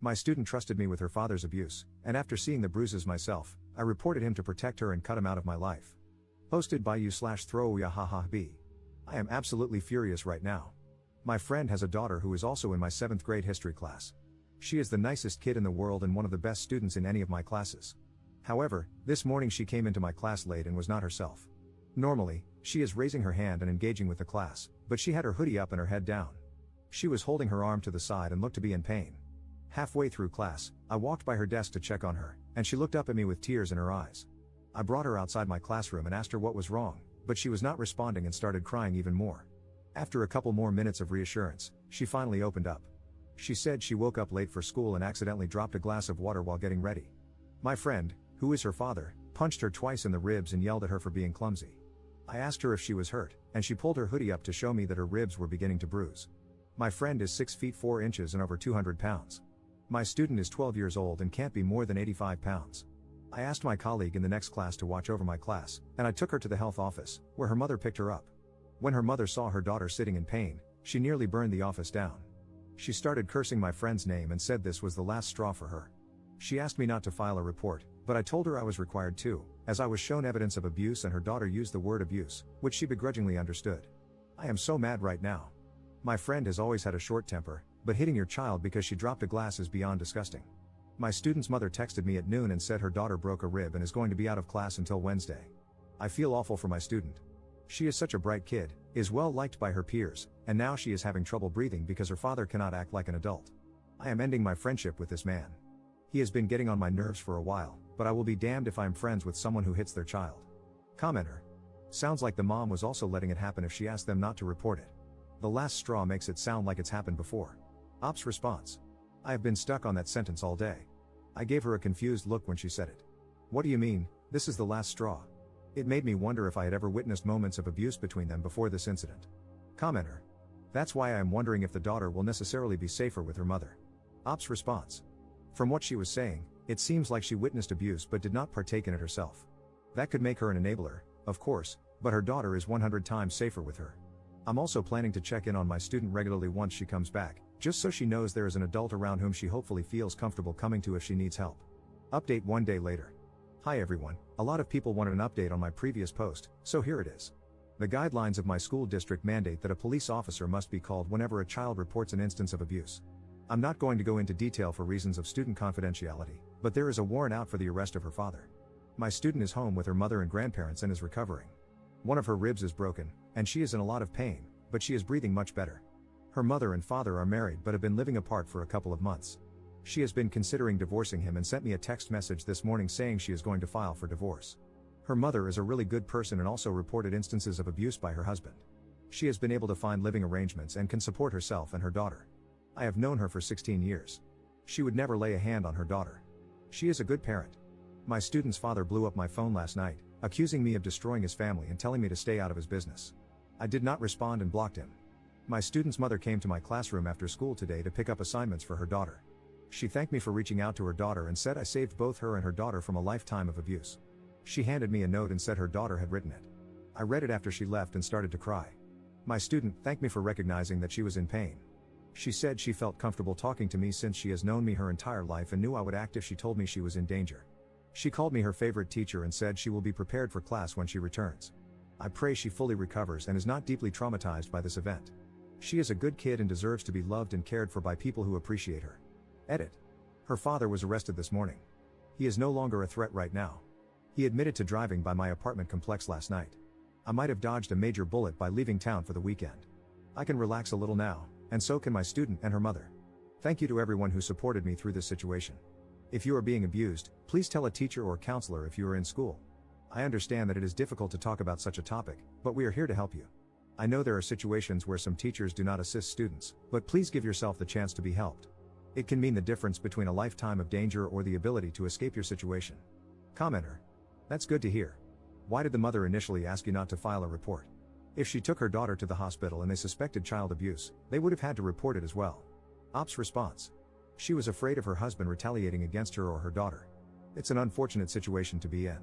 My student trusted me with her father's abuse, and after seeing the bruises myself, I reported him to protect her and cut him out of my life. Posted by you/throwyahahaB. I am absolutely furious right now. My friend has a daughter who is also in my 7th grade history class. She is the nicest kid in the world and one of the best students in any of my classes. However, this morning she came into my class late and was not herself. Normally, she is raising her hand and engaging with the class, but she had her hoodie up and her head down. She was holding her arm to the side and looked to be in pain. Halfway through class, I walked by her desk to check on her, and she looked up at me with tears in her eyes. I brought her outside my classroom and asked her what was wrong, but she was not responding and started crying even more. After a couple more minutes of reassurance, she finally opened up. She said she woke up late for school and accidentally dropped a glass of water while getting ready. My friend, who is her father, punched her twice in the ribs and yelled at her for being clumsy. I asked her if she was hurt, and she pulled her hoodie up to show me that her ribs were beginning to bruise. My friend is 6 feet 4 inches and over 200 pounds. My student is 12 years old and can't be more than 85 pounds. I asked my colleague in the next class to watch over my class, and I took her to the health office, where her mother picked her up. When her mother saw her daughter sitting in pain, she nearly burned the office down. She started cursing my friend's name and said this was the last straw for her. She asked me not to file a report, but I told her I was required to, as I was shown evidence of abuse and her daughter used the word abuse, which she begrudgingly understood. I am so mad right now. My friend has always had a short temper, but hitting your child because she dropped a glass is beyond disgusting. My student's mother texted me at noon and said her daughter broke a rib and is going to be out of class until Wednesday. I feel awful for my student. She is such a bright kid, is well liked by her peers, and now she is having trouble breathing because her father cannot act like an adult. I am ending my friendship with this man. He has been getting on my nerves for a while, but I will be damned if I am friends with someone who hits their child. Commenter. Sounds like the mom was also letting it happen if she asked them not to report it. The last straw makes it sound like it's happened before. Ops response. I have been stuck on that sentence all day. I gave her a confused look when she said it. What do you mean, this is the last straw? It made me wonder if I had ever witnessed moments of abuse between them before this incident. Commenter. That's why I am wondering if the daughter will necessarily be safer with her mother. Ops response. From what she was saying, it seems like she witnessed abuse but did not partake in it herself. That could make her an enabler, of course, but her daughter is 100 times safer with her. I'm also planning to check in on my student regularly once she comes back, just so she knows there is an adult around whom she hopefully feels comfortable coming to if she needs help. Update 1 day later. Hi everyone, a lot of people wanted an update on my previous post, so here it is. The guidelines of my school district mandate that a police officer must be called whenever a child reports an instance of abuse. I'm not going to go into detail for reasons of student confidentiality, but there is a warrant out for the arrest of her father. My student is home with her mother and grandparents and is recovering. One of her ribs is broken, and she is in a lot of pain, but she is breathing much better. Her mother and father are married but have been living apart for a couple of months. She has been considering divorcing him and sent me a text message this morning saying she is going to file for divorce. Her mother is a really good person and also reported instances of abuse by her husband. She has been able to find living arrangements and can support herself and her daughter. I have known her for 16 years. She would never lay a hand on her daughter. She is a good parent. My student's father blew up my phone last night, accusing me of destroying his family and telling me to stay out of his business. I did not respond and blocked him. My student's mother came to my classroom after school today to pick up assignments for her daughter. She thanked me for reaching out to her daughter and said I saved both her and her daughter from a lifetime of abuse. She handed me a note and said her daughter had written it. I read it after she left and started to cry. My student thanked me for recognizing that she was in pain. She said she felt comfortable talking to me since she has known me her entire life and knew I would act if she told me she was in danger. She called me her favorite teacher and said she will be prepared for class when she returns. I pray she fully recovers and is not deeply traumatized by this event. She is a good kid and deserves to be loved and cared for by people who appreciate her. Edit. Her father was arrested this morning. He is no longer a threat right now. He admitted to driving by my apartment complex last night. I might have dodged a major bullet by leaving town for the weekend. I can relax a little now, and so can my student and her mother. Thank you to everyone who supported me through this situation. If you are being abused, please tell a teacher or counselor if you are in school. I understand that it is difficult to talk about such a topic, but we are here to help you. I know there are situations where some teachers do not assist students, but please give yourself the chance to be helped. It can mean the difference between a lifetime of danger or the ability to escape your situation. Commenter. That's good to hear. Why did the mother initially ask you not to file a report? If she took her daughter to the hospital and they suspected child abuse, they would have had to report it as well. Ops response. She was afraid of her husband retaliating against her or her daughter. It's an unfortunate situation to be in.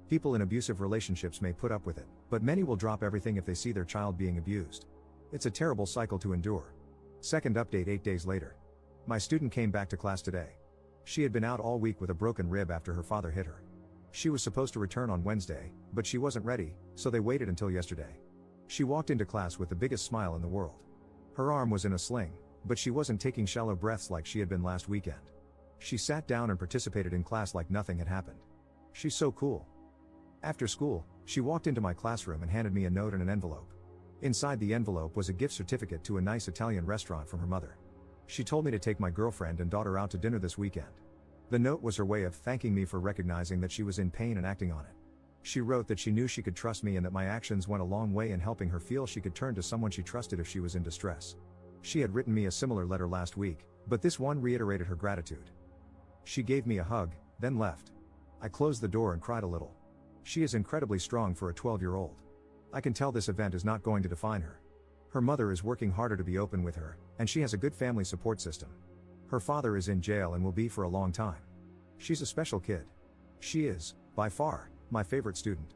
People in abusive relationships may put up with it, but many will drop everything if they see their child being abused. It's a terrible cycle to endure. Second update 8 days later. My student came back to class today. She had been out all week with a broken rib after her father hit her. She was supposed to return on Wednesday, but she wasn't ready, so they waited until yesterday. She walked into class with the biggest smile in the world. Her arm was in a sling, but she wasn't taking shallow breaths like she had been last weekend. She sat down and participated in class like nothing had happened. She's so cool. After school, she walked into my classroom and handed me a note and an envelope. Inside the envelope was a gift certificate to a nice Italian restaurant from her mother. She told me to take my girlfriend and daughter out to dinner this weekend. The note was her way of thanking me for recognizing that she was in pain and acting on it. She wrote that she knew she could trust me and that my actions went a long way in helping her feel she could turn to someone she trusted if she was in distress. She had written me a similar letter last week, but this one reiterated her gratitude. She gave me a hug, then left. I closed the door and cried a little. She is incredibly strong for a 12-year-old. I can tell this event is not going to define her. Her mother is working harder to be open with her, and she has a good family support system. Her father is in jail and will be for a long time. She's a special kid. She is, by far, my favorite student.